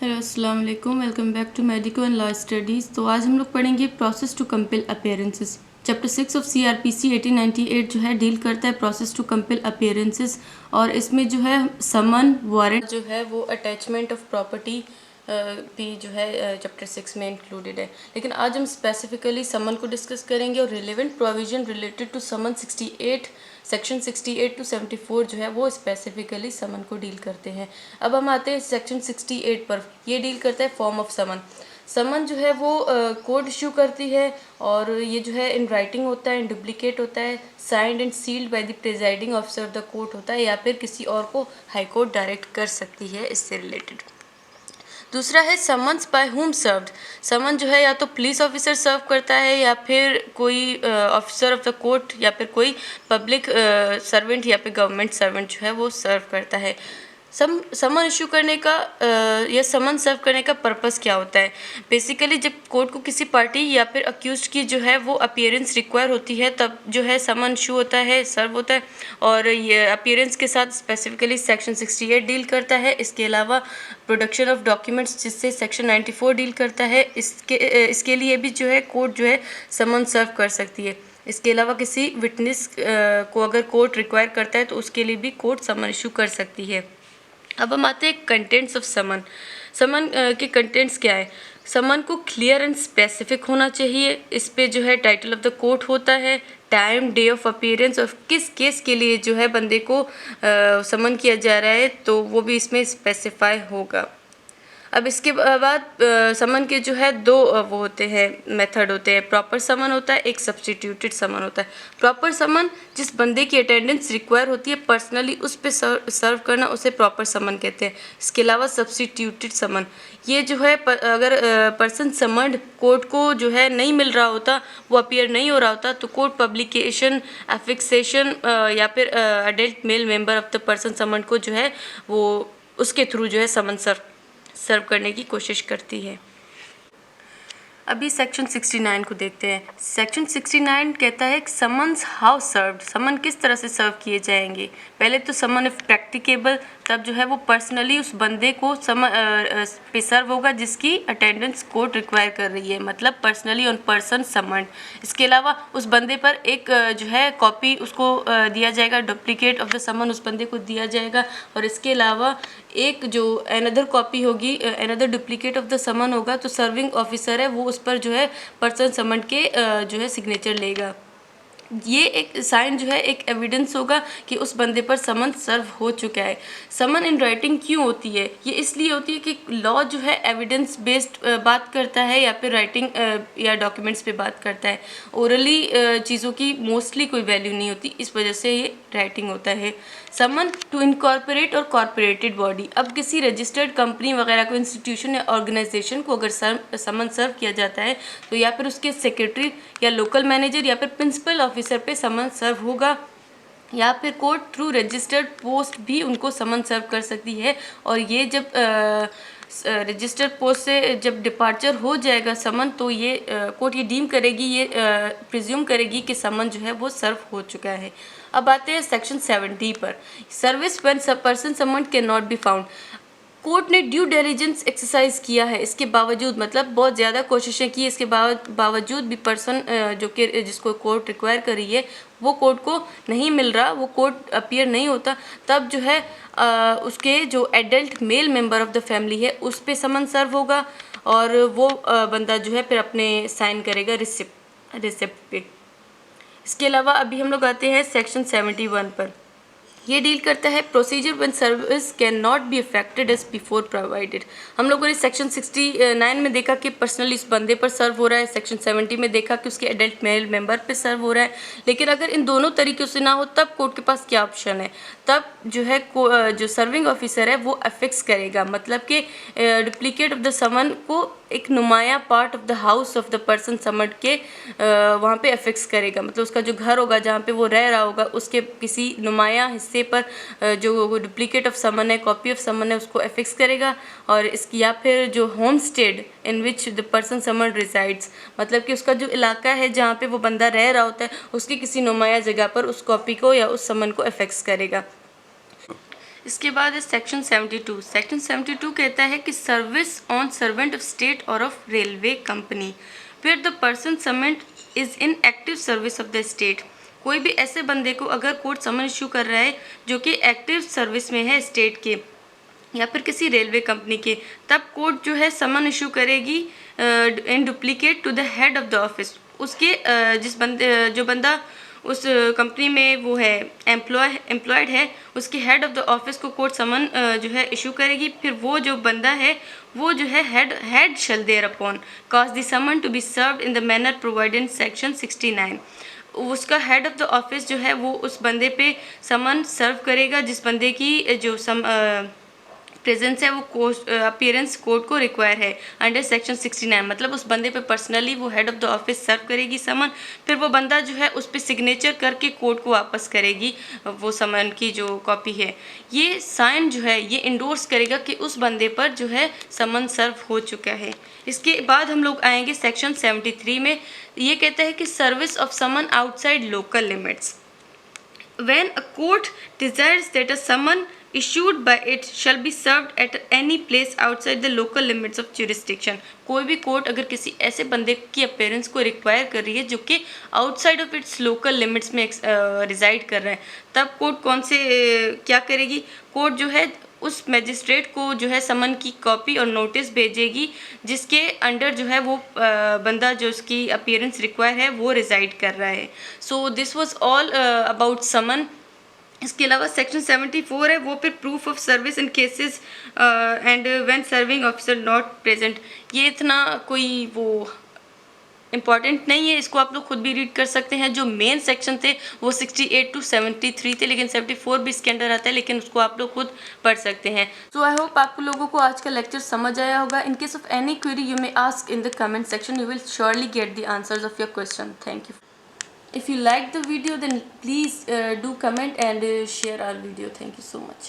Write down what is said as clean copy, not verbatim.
Hello अस्सलाम वालेकुम, welcome back to medico and law studies. तो आज हम लोग पढ़ेंगे process to compel appearances. Chapter 6 of CrPC 1898 जो है डील करता है प्रोसेस टू कंपेल अपीयरेंसेस, और इसमें जो है समन वारंट जो है वो अटैचमेंट ऑफ प्रॉपर्टी भी जो है चैप्टर 6 में इंक्लूडेड है। लेकिन आज हम स्पेसिफिकली समन को डिस्कस करेंगे और relevant provision related to summon 68 section 68 to 74 जो है वो स्पेसिफिकली समन को डील करते हैं। अब हम आते हैं सेक्शन 68 पर। ये डील करता है फॉर्म ऑफ समन। समन जो है वो कोर्ट इशू करती है और ये जो है इन राइटिंग होता है, इन डुप्लीकेट होता है, signed and sealed by the presiding officer of the court होता है, या फिर किसी और को हाई कोर्ट डायरेक्ट कर सकती है इससे रिलेटेड। दूसरा है समन्स बाय हुम सर्व्ड। समन जो है या तो पुलिस ऑफिसर सर्व करता है या फिर कोई ऑफिसर ऑफ द कोर्ट या फिर कोई पब्लिक सर्वेंट या फिर गवर्नमेंट सर्वेंट जो है वो सर्व करता है। समन इशू करने का या समन सर्व करने का पर्पस क्या होता है? बेसिकली जब कोर्ट को किसी पार्टी या फिर अक्यूज्ड की जो है वो अपीयरेंस रिक्वायर होती है तब जो है समन इशू होता है, सर्व होता है। और ये अपीयरेंस के साथ स्पेसिफिकली सेक्शन 68 डील करता है। इसके अलावा प्रोडक्शन ऑफ डॉक्यूमेंट्स जिससे सेक्शन 94 डील करता है, इसके लिए भी जो है कोर्ट जो है समन सर्व कर सकती है। इसके अलावा किसी विटनेस को अगर कोर्ट रिक्वायर करता है तो उसके लिए भी कोर्ट समन इशू कर सकती है। अब हम आते हैं कंटेंट्स ऑफ समन। समन के कंटेंट्स क्या है? समन को क्लियर एंड स्पेसिफिक होना चाहिए। इस पे जो है टाइटल ऑफ द कोर्ट होता है, टाइम, डे ऑफ अपीयरेंस और किस केस के लिए जो है बंदे को समन किया जा रहा है तो वो भी इसमें स्पेसिफाई होगा। अब इसके बाद समन के जो है दो वो होते हैं, मेथड होते हैं। प्रॉपर समन होता है, एक सब्स्टिट्यूटेड समन होता है। प्रॉपर समन जिस बंदे की अटेंडेंस रिक्वायर होती है पर्सनली उस पे सर्व करना, उसे प्रॉपर समन कहते हैं। इसके अलावा सब्स्टिट्यूटेड समन, ये जो है अगर पर्सन समन्ड कोर्ट को जो है नहीं मिल रहा होता, वो अपीयर नहीं हो रहा होता, तो कोर्ट पब्लिकेशन, एफिक्सेशन या फिर adult male member of the person summoned को जो है वो उसके थ्रू जो है समन सर्व करने की कोशिश करती है। अभी सेक्शन 69 को देखते हैं। सेक्शन 69 कहता है समन्स हाउ सर्व्ड, समन किस तरह से सर्व किए जाएंगे। पहले तो समन इफ प्रैक्टिकेबल, तब जो है वो पर्सनली उस बंदे को पे सर्व होगा जिसकी अटेंडेंस कोर्ट रिक्वायर कर रही है, मतलब पर्सनली ऑन पर्सन समन्ड। इसके अलावा उस बंदे पर एक जो है कॉपी उसको दिया जाएगा, डुप्लीकेट ऑफ द समन उस बंदे को दिया जाएगा। और इसके अलावा एक जो अनदर कॉपी होगी, another duplicate of the summon होगा, तो सर्विंग ऑफिसर है वो उस पर जो है पर्सन समन के जो है सिग्नेचर लेगा। ये एक साइन जो है एक एविडेंस होगा कि उस बंदे पर समन सर्व हो चुका है। समन इन राइटिंग क्यों होती है? ये इसलिए होती है कि लॉ जो है एविडेंस बेस्ड बात करता है या फिर राइटिंग या डॉक्यूमेंट्स पे बात करता है। ओरली चीज़ों की मोस्टली कोई वैल्यू नहीं होती, इस वजह से ये राइटिंग होता है। समन टू इनकॉर्पोरेट और कॉर्पोरेटेड बॉडी, अब किसी रजिस्टर्ड कंपनी वगैरह को, इंस्टीट्यूशन या ऑर्गेनाइजेशन को अगर समन सर्व किया जाता है तो या फिर उसके सेक्रेटरी या लोकल मैनेजर या फिर प्रिंसिपल ऑफिसर पे समन सर्व होगा, या फिर कोर्ट थ्रू रजिस्टर्ड पोस्ट भी उनको समन सर्व कर सकती है। और ये जब रजिस्टर्ड पोस्ट से जब डिपार्चर हो जाएगा समन, तो ये कोर्ट ये डीम करेगी, ये प्रिज्यूम करेगी कि समन जो है वो सर्व हो चुका है। अब आते हैं सेक्शन 70 पर। Service when person someone can not be found, court ने ड्यू डिलिजेंस एक्सरसाइज किया है, इसके बावजूद मतलब बहुत ज़्यादा कोशिशें की, इसके बावजूद भी पर्सन जो कि जिसको कोर्ट रिक्वायर कर रही है वो कोर्ट को नहीं मिल रहा, वो कोर्ट अपीयर नहीं होता, तब जो है उसके जो adult male member of the family है उस पे समन सर्व होगा और वो बंदा जो है फिर अपने साइन करेगा रिसिप्ट पे। इसके अलावा अभी हम लोग आते हैं सेक्शन 71 पर। ये डील करता है procedure when service can not be affected as before provided. हम लोगों ने सेक्शन 69 में देखा कि पर्सनली इस बंदे पर सर्व हो रहा है, सेक्शन 70 में देखा कि उसके एडल्ट मेल मेंबर पे सर्व हो रहा है। लेकिन अगर इन दोनों तरीक़ों से ना हो तब कोर्ट के पास क्या ऑप्शन है? तब जो है जो सर्विंग ऑफिसर है वो अफिक्स करेगा, मतलब कि डुप्लीकेट ऑफ द समन को एक नुमाया part of the house of the person summoned के वहाँ पे अफिक्स करेगा, मतलब उसका जो घर होगा जहाँ पे वो रह रहा होगा उसके किसी नुमाया हिस्से पर जो डुप्लीकेट ऑफ समन है, कॉपी ऑफ समन है, उसको अफिक्स करेगा। और इसकी या फिर जो home stayed in which the person summoned resides, मतलब कि उसका जो इलाका है जहाँ पे वो बंदा रह रहा होता है उसकी किसी नुमाया जगह पर उस कॉपी को या उस समन को अफिक्स करेगा। इसके बाद है सेक्शन 72। सेक्शन 72 कहता है कि service on servant of state और of railway company where the person summoned is in active service of the state. कोई भी ऐसे बंदे को अगर कोर्ट समन इशू कर रहा है जो कि एक्टिव सर्विस में है स्टेट के या फिर किसी रेलवे कंपनी के, तब कोर्ट जो है समन इशू करेगी in duplicate to the head of the office. उसके जिस बंदे जो बंदा उस कंपनी में वो है एम्प्लॉयड है, उसके हेड ऑफ द ऑफिस को कोर्ट समन जो है इशू करेगी। फिर वो जो बंदा है वो जो है head shall thereupon cause the summon to be served in the manner provided in section 69। उसका हेड ऑफ द ऑफिस जो है वो उस बंदे पे समन सर्व करेगा जिस बंदे की जो प्रेजेंस है वो अपीयरेंस कोर्ट को रिक्वायर है अंडर सेक्शन 69। मतलब उस बंदे पे पर्सनली वो हेड ऑफ द ऑफिस सर्व करेगी समन, फिर वो बंदा जो है उस पर सिग्नेचर करके कोर्ट को वापस करेगी वो समन की जो कॉपी है। ये साइन जो है ये इंडोर्स करेगा कि उस बंदे पर जो है समन सर्व हो चुका है। इसके बाद हम लोग आएंगे सेक्शन 73 में। ये कहता है कि service of summon outside local limits. When a court desires that a summon issued by it shall be served at any place outside the local limits of jurisdiction। कोई भी कोर्ट अगर किसी ऐसे बंदे की अपीयरेंस को रिक्वायर कर रही है जो कि outside of its local limits में रिजाइड कर रहा है, तब कोर्ट कौन से क्या करेगी? कोर्ट जो है उस मैजिस्ट्रेट को जो है समन की कॉपी और नोटिस भेजेगी जिसके अंडर जो है वो बंदा जो उसकी अपीयरेंस रिक्वायर है वो रिजाइड कर रहा है। So this was all about summon. इसके अलावा सेक्शन 74 है वो फिर proof of service in cases and when serving officer not present. ये इतना कोई वो इम्पॉर्टेंट नहीं है, इसको आप लोग खुद भी रीड कर सकते हैं। जो मेन सेक्शन थे वो 68 टू 73 थे, लेकिन 74 भी इसके अंडर आता है, लेकिन उसको आप लोग खुद पढ़ सकते हैं। सो आई होप आप लोगों को आज का लेक्चर समझ आया होगा। In case of any query you may ask in the comment section, you will surely get the answers of your question. Thank you. If you like the video then please do comment and share our video. Thank you so much.